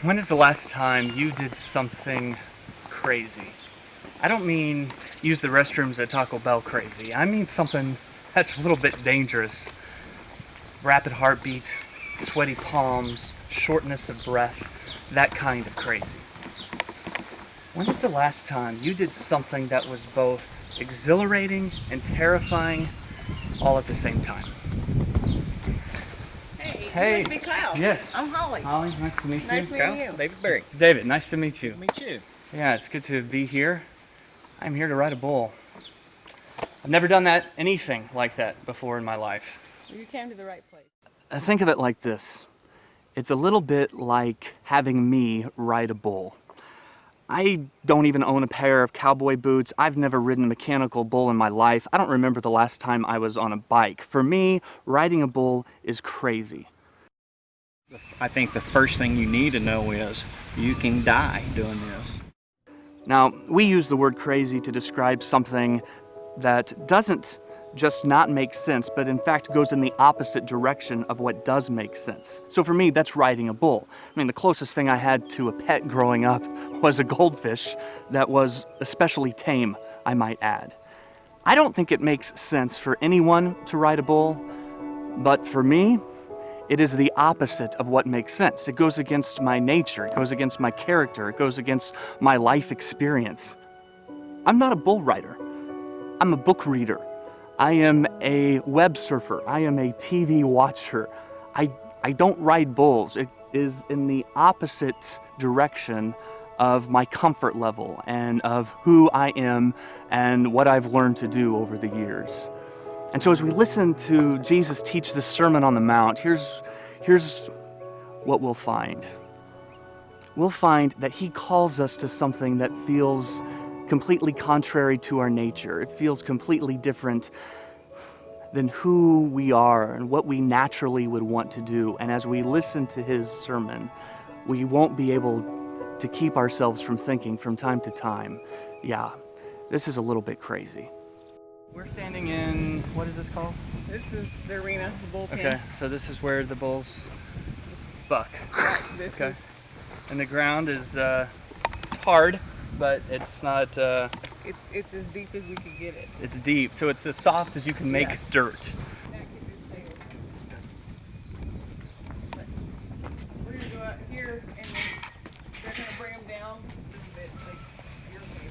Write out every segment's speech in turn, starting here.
When is the last time you did something crazy? I don't mean use the restrooms at Taco Bell crazy. I mean something that's a little bit dangerous. Rapid heartbeat, sweaty palms, shortness of breath, that kind of crazy. When is the last time you did something that was both exhilarating and terrifying all at the same time? Hey, you must be Kyle. Yes. I'm Holly. Holly, nice to meet you. Nice meeting you. David Berry. David, nice to meet you. Me too. Yeah, it's good to be here. I'm here to write a bull. I've never done anything like that before in my life. You came to the right place. I think of it like this. It's a little bit like having me ride a bull. I don't even own a pair of cowboy boots. I've never ridden a mechanical bull in my life. I don't remember the last time I was on a bike. For me, riding a bull is crazy. I think the first thing you need to know is you can die doing this. Now, we use the word crazy to describe something that doesn't just not make sense, but in fact goes in the opposite direction of what does make sense. So for me, that's riding a bull. I mean, the closest thing I had to a pet growing up was a goldfish that was especially tame, I might add. I don't think it makes sense for anyone to ride a bull, but for me, it is the opposite of what makes sense. It goes against my nature, it goes against my character, it goes against my life experience. I'm not a bull rider. I'm a book reader. I am a web surfer. I am a TV watcher. I don't ride bulls. It is in the opposite direction of my comfort level and of who I am and what I've learned to do over the years. And so as we listen to Jesus teach the Sermon on the Mount, here's what we'll find. We'll find that he calls us to something that feels completely contrary to our nature. It feels completely different than who we are and what we naturally would want to do. And as we listen to his sermon, we won't be able to keep ourselves from thinking from time to time, yeah, this is a little bit crazy. We're standing in, what is this called? This is the arena, the bullpen. Okay, so this is where the bulls buck. Right, this Okay. is. And the ground is hard, but it's not, It's as deep as we could get it. it's deep, so it's as soft as you can make Yeah. dirt. We're gonna go out here and then they're gonna bring them down a little bit, like your way.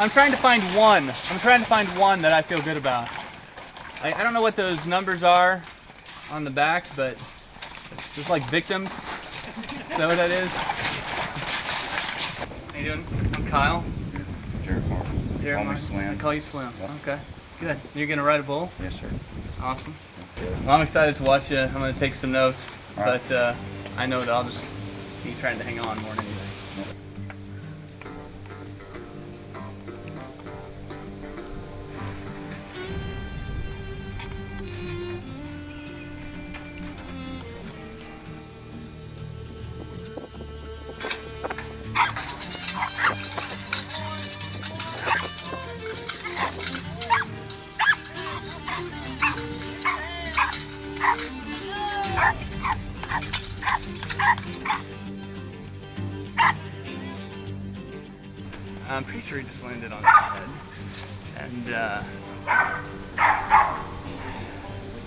I'm trying to find one. I'm trying to find one that I feel good about. I don't know what those numbers are on the back, but it's just like victims. Is that what that is? How you doing? I'm Kyle. Jared Jared Call me Martin. Slim. I call you Slim. Yep. Okay, good. You're gonna ride a bull? Yes, sir. Awesome. Well, I'm excited to watch you. I'm gonna take some notes, All right. but I know that I'll just be trying to hang on more than anything. I'm pretty sure he just landed on his head. And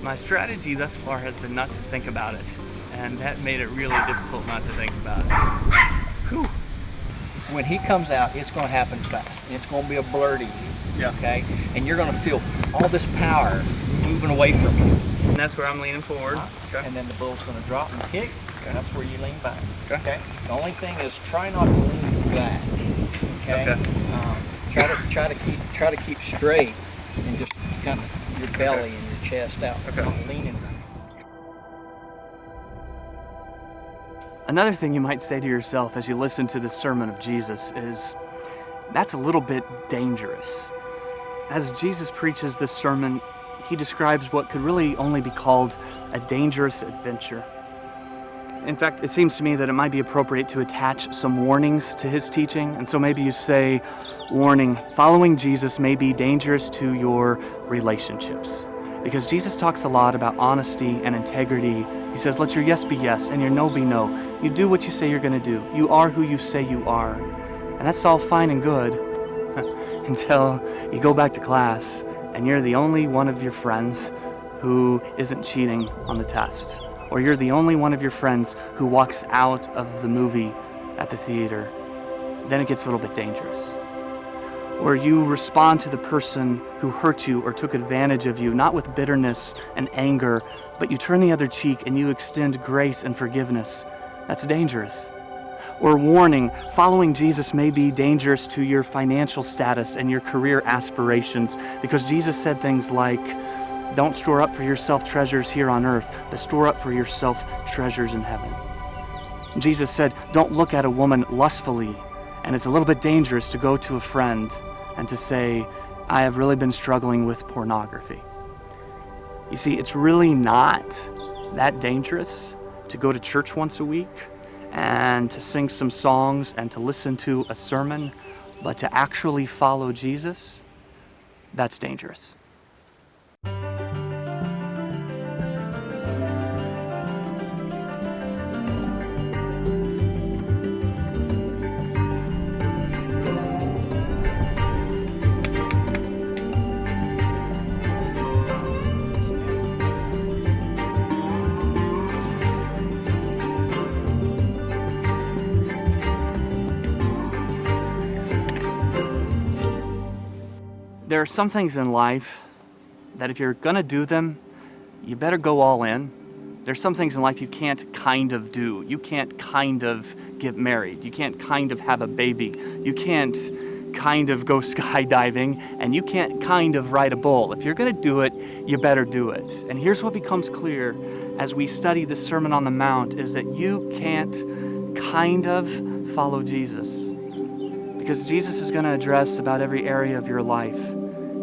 my strategy thus far has been not to think about it. And that made it really difficult not to think about it. Whew. When he comes out, it's going to happen fast. It's going to be a blur to you. Yeah. Okay? And you're going to feel all this power moving away from you. And that's where I'm leaning forward. Okay. And then the bull's going to drop and kick. And that's where you lean back. Okay. The only thing is try not to lean back. Okay. Try to keep straight and just kind of your belly and your chest out. Okay. Not leaning back. Another thing you might say to yourself as you listen to the sermon of Jesus is, that's a little bit dangerous. As Jesus preaches this sermon, he describes what could really only be called a dangerous adventure. In fact, it seems to me that it might be appropriate to attach some warnings to his teaching. And so maybe you say, warning, following Jesus may be dangerous to your relationships. Because Jesus talks a lot about honesty and integrity. He says, let your yes be yes and your no be no. You do what you say you're going to do. You are who you say you are. And that's all fine and good until you go back to class and you're the only one of your friends who isn't cheating on the test. Or you're the only one of your friends who walks out of the movie at the theater. Then it gets a little bit dangerous. Or you respond to the person who hurt you or took advantage of you, not with bitterness and anger, but you turn the other cheek and you extend grace and forgiveness. That's dangerous. Or warning, following Jesus may be dangerous to your financial status and your career aspirations, because Jesus said things like, don't store up for yourself treasures here on earth, but store up for yourself treasures in heaven. Jesus said, don't look at a woman lustfully, and it's a little bit dangerous to go to a friend and to say, I have really been struggling with pornography. You see, it's really not that dangerous to go to church once a week and to sing some songs and to listen to a sermon, but to actually follow Jesus, that's dangerous. There are some things in life that if you're gonna do them, you better go all in. There's some things in life you can't kind of do. You can't kind of get married. You can't kind of have a baby. You can't kind of go skydiving, and you can't kind of ride a bull. If you're gonna do it, you better do it. And here's what becomes clear as we study the Sermon on the Mount is that you can't kind of follow Jesus. Because Jesus is gonna address about every area of your life.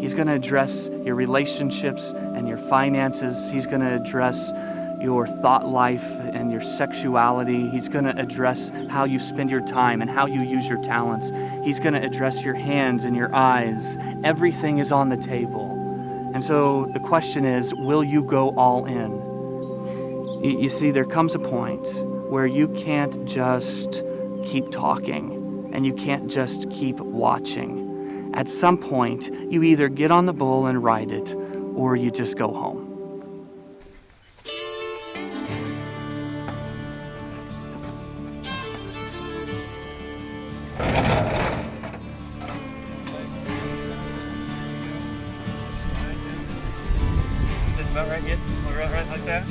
He's going to address your relationships and your finances. He's going to address your thought life and your sexuality. He's going to address how you spend your time and how you use your talents. He's going to address your hands and your eyes. Everything is on the table. And so the question is, will you go all in? You see, there comes a point where you can't just keep talking and you can't just keep watching. At some point, you either get on the bull and ride it, or you just go home. Is this about right yet? Right like that?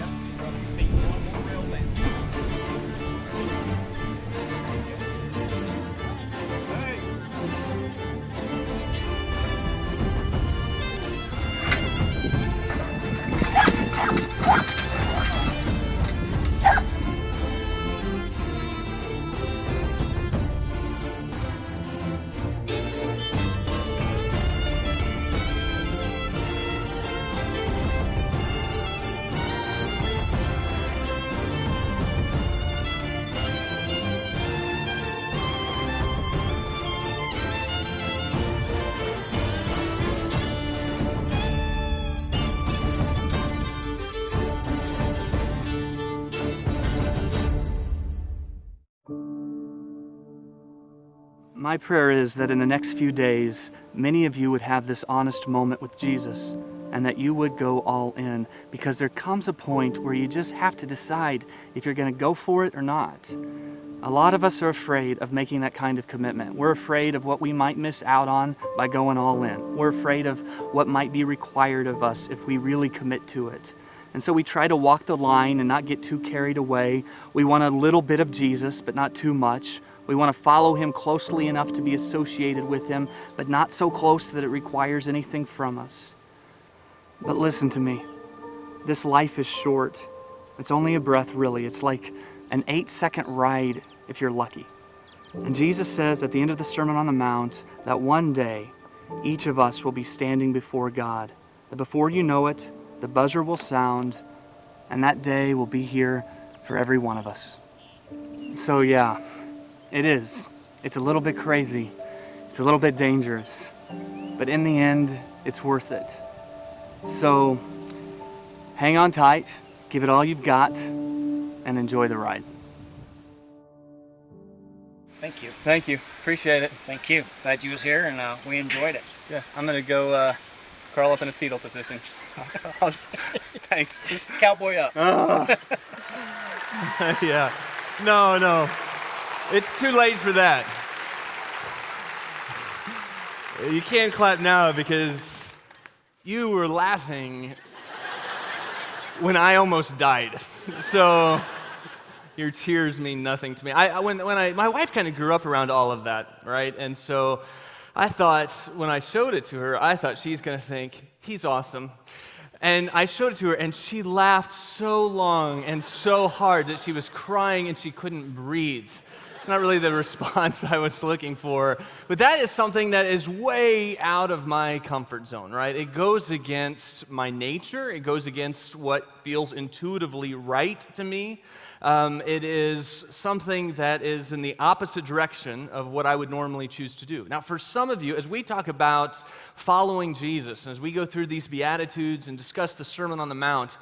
My prayer is that in the next few days, many of you would have this honest moment with Jesus and that you would go all in, because there comes a point where you just have to decide if you're going to go for it or not. A lot of us are afraid of making that kind of commitment. We're afraid of what we might miss out on by going all in. We're afraid of what might be required of us if we really commit to it. And so we try to walk the line and not get too carried away. We want a little bit of Jesus, but not too much. We want to follow him closely enough to be associated with him, but not so close that it requires anything from us. But listen to me. This life is short. It's only a breath, really. It's like an 8-second ride if you're lucky. And Jesus says at the end of the Sermon on the Mount that one day each of us will be standing before God. That before you know it, the buzzer will sound, and that day will be here for every one of us. So yeah, it is. It's a little bit crazy. It's a little bit dangerous. But in the end, it's worth it. So hang on tight, give it all you've got, and enjoy the ride. Thank you. Thank you. Appreciate it. Thank you. Glad you was here, and we enjoyed it. Yeah, I'm gonna go curl up in a fetal position. Thanks. Cowboy up. Yeah. No. It's too late for that. You can't clap now because you were laughing when I almost died. So your tears mean nothing to me. My wife kind of grew up around all of that, right? And so I thought when I showed it to her, I thought she's going to think, he's awesome. And I showed it to her, and she laughed so long and so hard that she was crying and she couldn't breathe. It's not really the response I was looking for, but that is something that is way out of my comfort zone, right? It goes against my nature. It goes against what feels intuitively right to me. It is something that is in the opposite direction of what I would normally choose to do. Now, for some of you, as we talk about following Jesus, and as we go through these Beatitudes and discuss the Sermon on the Mount,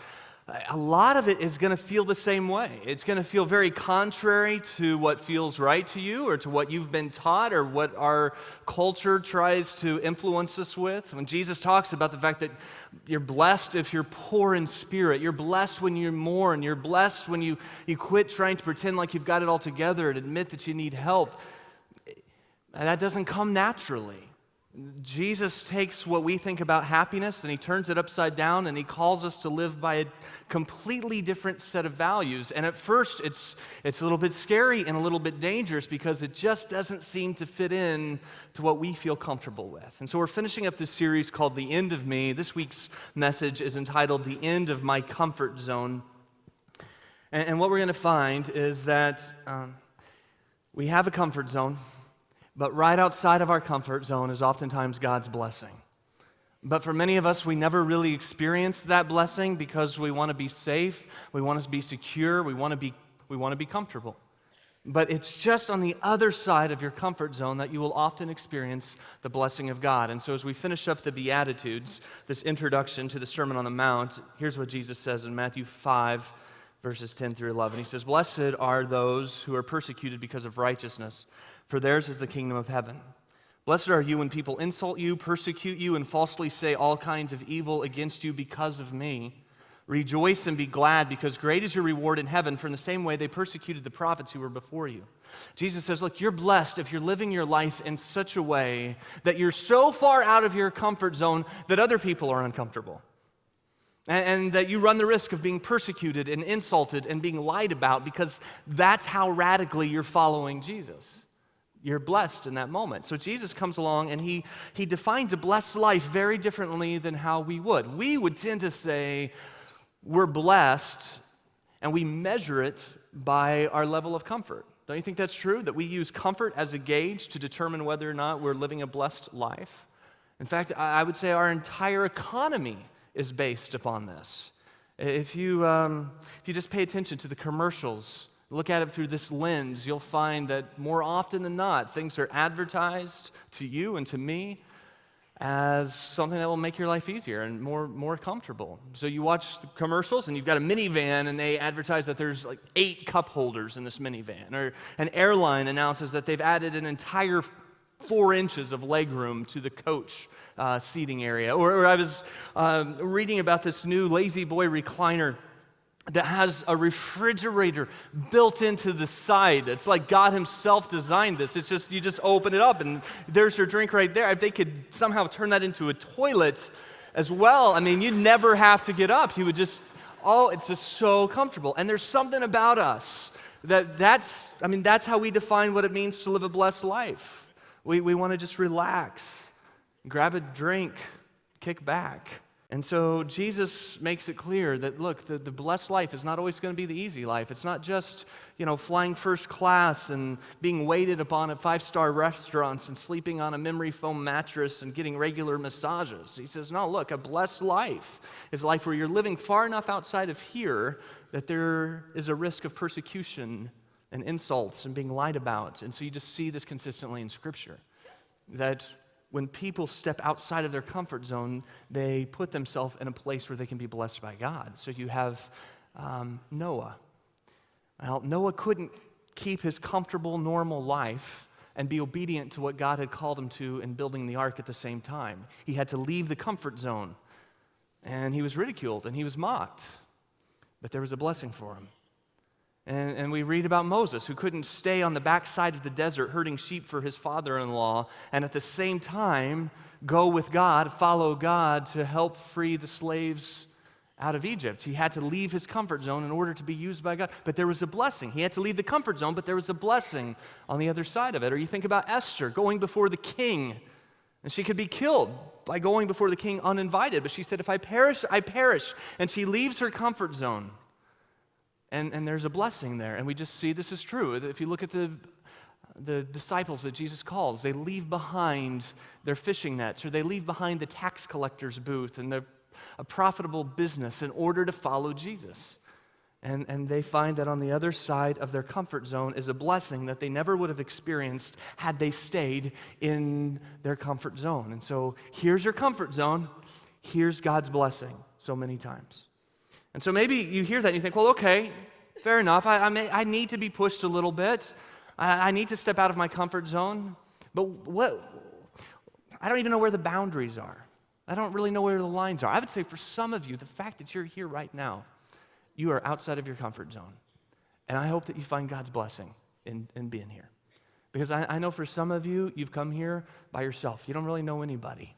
a lot of it is going to feel the same way. It's going to feel very contrary to what feels right to you or to what you've been taught or what our culture tries to influence us with. When Jesus talks about the fact that you're blessed if you're poor in spirit, you're blessed when you mourn, you're blessed when you quit trying to pretend like you've got it all together and admit that you need help, that doesn't come naturally. Jesus takes what we think about happiness and he turns it upside down and he calls us to live by a completely different set of values. And at first, it's a little bit scary and a little bit dangerous because it just doesn't seem to fit in to what we feel comfortable with. And so we're finishing up this series called The End of Me. This week's message is entitled The End of My Comfort Zone. And what we're going to find is that we have a comfort zone. But right outside of our comfort zone is oftentimes God's blessing. But for many of us, we never really experience that blessing because we want to be safe, we want to be secure, we want to be comfortable. But it's just on the other side of your comfort zone that you will often experience the blessing of God. And so as we finish up the Beatitudes, this introduction to the Sermon on the Mount, here's what Jesus says in Matthew 5, verses 10 through 11. He says, "Blessed are those who are persecuted because of righteousness, for theirs is the kingdom of heaven. Blessed are you when people insult you, persecute you, and falsely say all kinds of evil against you because of me. Rejoice and be glad, because great is your reward in heaven, for in the same way they persecuted the prophets who were before you." Jesus says, look, you're blessed if you're living your life in such a way that you're so far out of your comfort zone that other people are uncomfortable. And that you run the risk of being persecuted and insulted and being lied about because that's how radically you're following Jesus. You're blessed in that moment. So Jesus comes along and he defines a blessed life very differently than how we would. We would tend to say we're blessed and we measure it by our level of comfort. Don't you think that's true? That we use comfort as a gauge to determine whether or not we're living a blessed life? In fact, I would say our entire economy is based upon this. If you just pay attention to the commercials, look at it through this lens, you'll find that more often than not, things are advertised to you and to me as something that will make your life easier and more comfortable. So you watch the commercials and you've got a minivan and they advertise that there's like 8 cup holders in this minivan. Or an airline announces that they've added an entire 4 inches of legroom to the coach seating area. Or I was reading about this new Lazy Boy recliner that has a refrigerator built into the side. It's like God himself designed this. It's just, you just open it up and there's your drink right there. If they could somehow turn that into a toilet as well, I mean, you'd never have to get up. You would just, it's just so comfortable. And there's something about us that's how we define what it means to live a blessed life. We want to just relax, grab a drink, kick back. And so Jesus makes it clear that, look, the blessed life is not always going to be the easy life. It's not just, flying first class and being waited upon at 5-star restaurants and sleeping on a memory foam mattress and getting regular massages. He says, no, look, a blessed life is a life where you're living far enough outside of here that there is a risk of persecution and insults and being lied about. And so you just see this consistently in Scripture, that when people step outside of their comfort zone, they put themselves in a place where they can be blessed by God. So you have Noah. Well, Noah couldn't keep his comfortable, normal life and be obedient to what God had called him to in building the ark at the same time. He had to leave the comfort zone, and he was ridiculed, and he was mocked. But there was a blessing for him. And we read about Moses, who couldn't stay on the backside of the desert herding sheep for his father-in-law, and at the same time go with God, follow God to help free the slaves out of Egypt. He had to leave his comfort zone in order to be used by God. But there was a blessing. He had to leave the comfort zone, but there was a blessing on the other side of it. Or you think about Esther going before the king, and she could be killed by going before the king uninvited. But she said, if I perish, I perish. And she leaves her comfort zone. And there's a blessing there. And we just see this is true. If you look at the disciples that Jesus calls, they leave behind their fishing nets, or they leave behind the tax collector's booth and a profitable business in order to follow Jesus. And they find that on the other side of their comfort zone is a blessing that they never would have experienced had they stayed in their comfort zone. And so here's your comfort zone. Here's God's blessing so many times. And so maybe you hear that and you think, well, okay, fair enough. I need to be pushed a little bit. I need to step out of my comfort zone. But I don't even know where the boundaries are. I don't really know where the lines are. I would say for some of you, the fact that you're here right now, you are outside of your comfort zone. And I hope that you find God's blessing in being here. Because I know for some of you, you've come here by yourself. You don't really know anybody.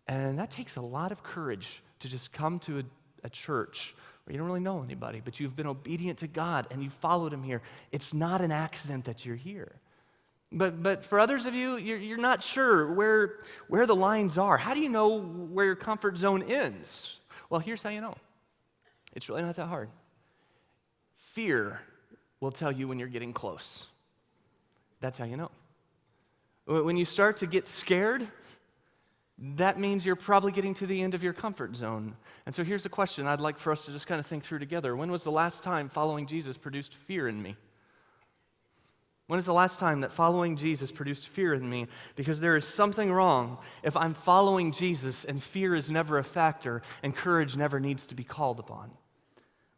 And that takes a lot of courage to just come to a church where you don't really know anybody, but you've been obedient to God and you followed him here. It's not an accident that you're here. But for others of you, you're not sure where the lines are. How do you know where your comfort zone ends? Well, here's how you know. It's really not that hard. Fear will tell you when you're getting close. That's how you know. When you start to get scared, that means you're probably getting to the end of your comfort zone. And so here's the question I'd like for us to just kind of think through together. When was the last time following Jesus produced fear in me? When is the last time that following Jesus produced fear in me? Because there is something wrong if I'm following Jesus and fear is never a factor and courage never needs to be called upon.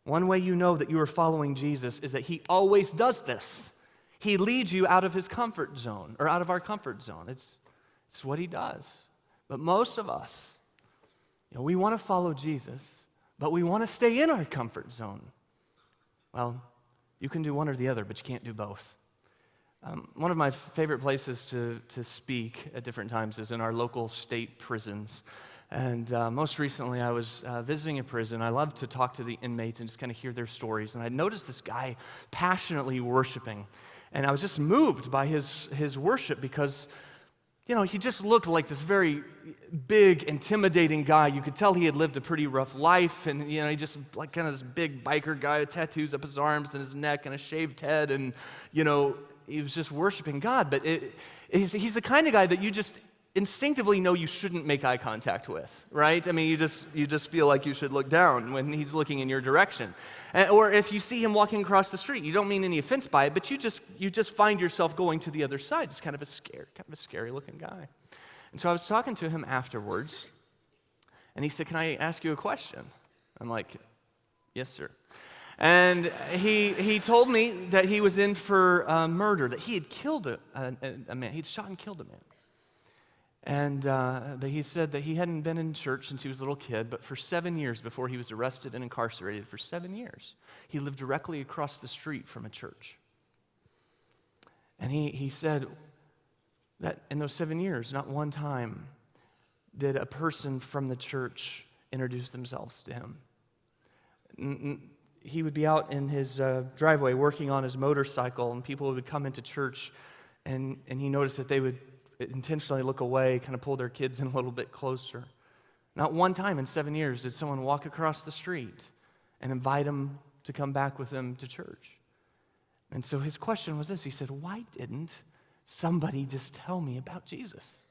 One way you know that you are following Jesus is that he always does this. He leads you out of his comfort zone, or out of our comfort zone. It's what he does. But most of us, we want to follow Jesus, but we want to stay in our comfort zone. Well, you can do one or the other, but you can't do both. One of my favorite places to speak at different times is in our local state prisons. And most recently, I was visiting a prison. I love to talk to the inmates and just kind of hear their stories. And I noticed this guy passionately worshiping. And I was just moved by his worship because he just looked like this very big, intimidating guy. You could tell he had lived a pretty rough life, and he just like kind of this big biker guy with tattoos up his arms and his neck and a shaved head, and he was just worshiping God. But he's the kind of guy that you just instinctively know you shouldn't make eye contact with, right? I mean, you just feel like you should look down when he's looking in your direction. Or if you see him walking across the street, you don't mean any offense by it, but you just find yourself going to the other side. It's kind of a scary looking guy. And so I was talking to him afterwards, and he said, "Can I ask you a question?" I'm like, "Yes, sir." And he told me that he was in for murder, that he had killed a man. He'd shot and killed a man. And but he said that he hadn't been in church since he was a little kid, but for 7 years before he was arrested and incarcerated, for 7 years, he lived directly across the street from a church. And he said that in those 7 years, not one time did a person from the church introduce themselves to him. He would be out in his driveway working on his motorcycle, and people would come into church, and he noticed that they would intentionally look away, kind of pull their kids in a little bit closer. Not one time in 7 years did someone walk across the street and invite him to come back with them to church. And so his question was this. He said, "Why didn't somebody just tell me about Jesus?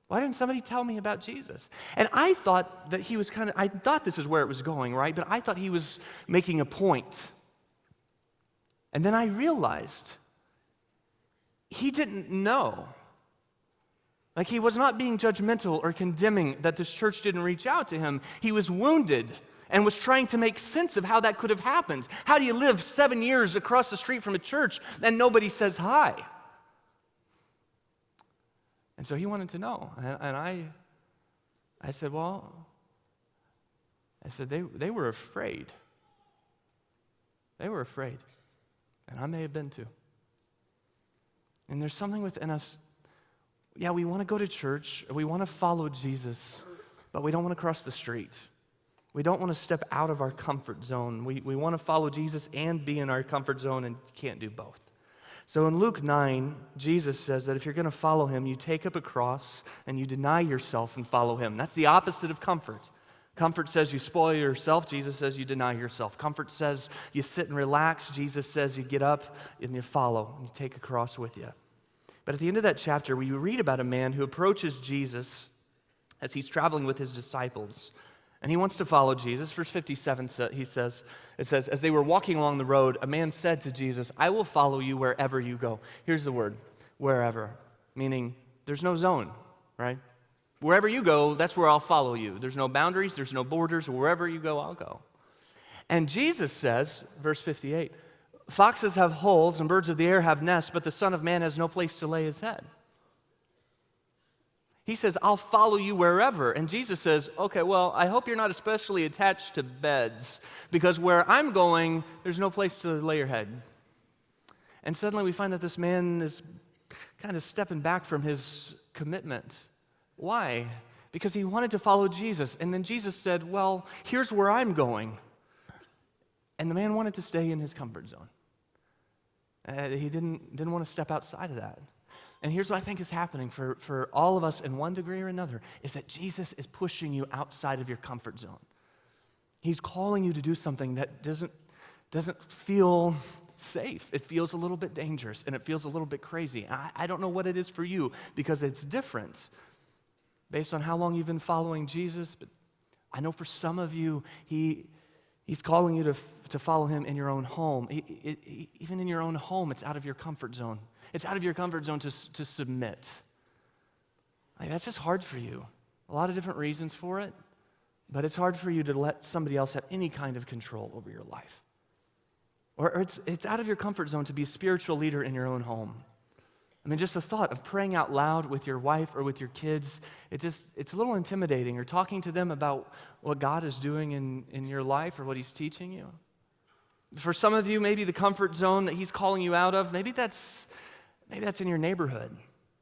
Why didn't somebody tell me about Jesus?" And I thought that I thought this is where it was going, right? But I thought he was making a point. And then I realized he didn't know Like, he was not being judgmental or condemning that this church didn't reach out to him. He was wounded and was trying to make sense of how that could have happened. How do you live 7 years across the street from a church and nobody says hi? And so he wanted to know. And I said, they were afraid. They were afraid. And I may have been too. And there's something within us, yeah, we want to go to church, we want to follow Jesus, but we don't want to cross the street. We don't want to step out of our comfort zone. We want to follow Jesus and be in our comfort zone, and you can't do both. So in Luke 9, Jesus says that if you're going to follow him, you take up a cross and you deny yourself and follow him. That's the opposite of comfort. Comfort says you spoil yourself. Jesus says you deny yourself. Comfort says you sit and relax. Jesus says you get up and you follow, and you take a cross with you. But at the end of that chapter, we read about a man who approaches Jesus as he's traveling with his disciples. And he wants to follow Jesus. Verse 57, it says, as they were walking along the road, a man said to Jesus, I will follow you wherever you go. Here's the word, wherever, meaning there's no zone, right? Wherever you go, that's where I'll follow you. There's no boundaries, there's no borders. Wherever you go, I'll go. And Jesus says, verse 58, foxes have holes and birds of the air have nests, but the Son of Man has no place to lay his head. He says, I'll follow you wherever. And Jesus says, okay, well, I hope you're not especially attached to beds, because where I'm going, there's no place to lay your head. And suddenly we find that this man is kind of stepping back from his commitment. Why? Because he wanted to follow Jesus. And then Jesus said, well, here's where I'm going. And the man wanted to stay in his comfort zone. He didn't want to step outside of that. And here's what I think is happening for all of us in one degree or another, is that Jesus is pushing you outside of your comfort zone. He's calling you to do something that doesn't feel safe. It feels a little bit dangerous, and it feels a little bit crazy. I don't know what it is for you, because it's different based on how long you've been following Jesus, but I know for some of you, He's calling you to follow him in your own home. Even in your own home, it's out of your comfort zone. It's out of your comfort zone to submit. Like, that's just hard for you. A lot of different reasons for it, but it's hard for you to let somebody else have any kind of control over your life. Or it's out of your comfort zone to be a spiritual leader in your own home. I mean, just the thought of praying out loud with your wife or with your kids, it's a little intimidating, or talking to them about what God is doing in your life or what he's teaching you. For some of you, maybe the comfort zone that he's calling you out of, maybe that's in your neighborhood.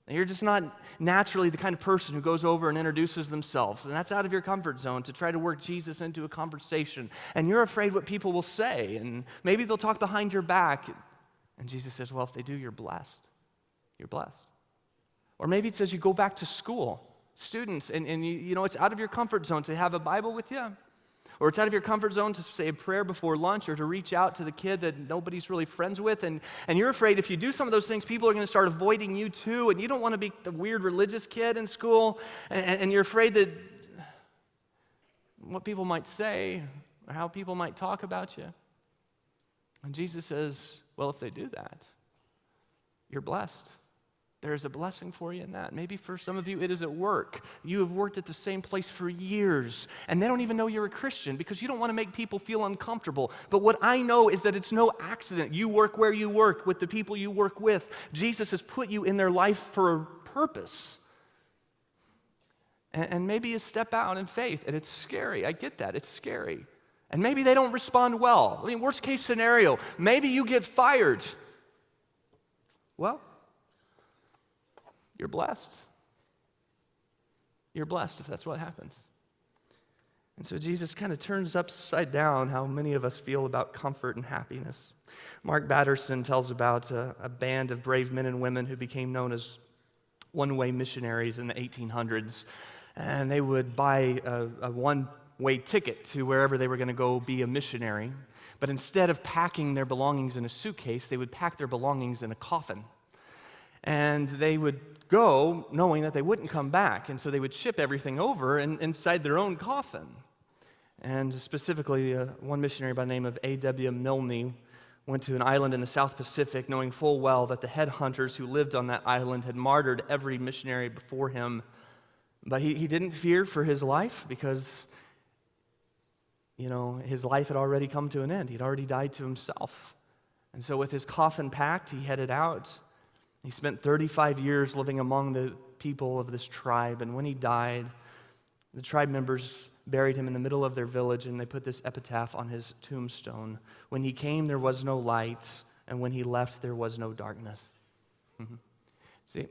And you're just not naturally the kind of person who goes over and introduces themselves. And that's out of your comfort zone, to try to work Jesus into a conversation. And you're afraid what people will say. And maybe they'll talk behind your back. And Jesus says, well, if they do, you're blessed. You're blessed. Or maybe it says you go back to school. Students, and you know, it's out of your comfort zone to have a Bible with you. Or it's out of your comfort zone to say a prayer before lunch, or to reach out to the kid that nobody's really friends with. And you're afraid if you do some of those things, people are going to start avoiding you too. And you don't want to be the weird religious kid in school. And you're afraid that what people might say or how people might talk about you. And Jesus says, well, if they do that, you're blessed. There is a blessing for you in that. Maybe for some of you, it is at work. You have worked at the same place for years, and they don't even know you're a Christian because you don't want to make people feel uncomfortable. But what I know is that it's no accident. You work where you work, with the people you work with. Jesus has put you in their life for a purpose. And maybe you step out in faith, and it's scary. I get that. It's scary. And maybe they don't respond well. I mean, worst case scenario, maybe you get fired. Well, you're blessed. You're blessed if that's what happens. And so Jesus kind of turns upside down how many of us feel about comfort and happiness. Mark Batterson tells about a band of brave men and women who became known as one-way missionaries in the 1800s. And they would buy a one-way ticket to wherever they were going to go be a missionary. But instead of packing their belongings in a suitcase, they would pack their belongings in a coffin. And they would go knowing that they wouldn't come back, and so they would ship everything over inside their own coffin. And specifically, one missionary by the name of A.W. Milne went to an island in the South Pacific, knowing full well that the headhunters who lived on that island had martyred every missionary before him. But he didn't fear for his life because, his life had already come to an end. He'd already died to himself. And so with his coffin packed, he headed out. He spent 35 years living among the people of this tribe, and when he died, the tribe members buried him in the middle of their village, and they put this epitaph on his tombstone. When he came, there was no light, and when he left, there was no darkness. See,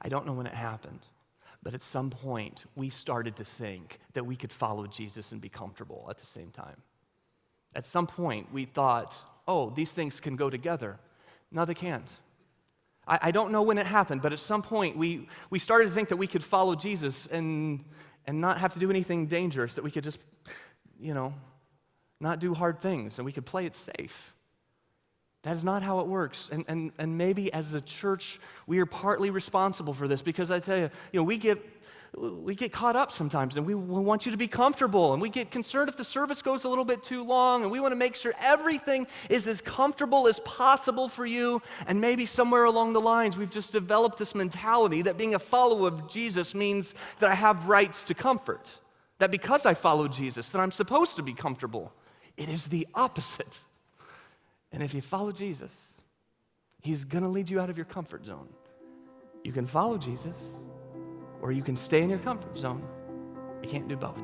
I don't know when it happened, but at some point, we started to think that we could follow Jesus and be comfortable at the same time. At some point, we thought, oh, these things can go together. No, they can't. I don't know when it happened, but at some point, we started to think that we could follow Jesus and not have to do anything dangerous, that we could just, not do hard things, and we could play it safe. That is not how it works. And maybe as a church, we are partly responsible for this, because I tell you, we get caught up sometimes, and we want you to be comfortable, and we get concerned if the service goes a little bit too long, and we want to make sure everything is as comfortable as possible for you. And maybe somewhere along the lines, we've just developed this mentality that being a follower of Jesus means that I have rights to comfort, that because I follow Jesus, that I'm supposed to be comfortable. It is the opposite. And if you follow Jesus, he's going to lead you out of your comfort zone. You can follow Jesus, or you can stay in your comfort zone. You can't do both.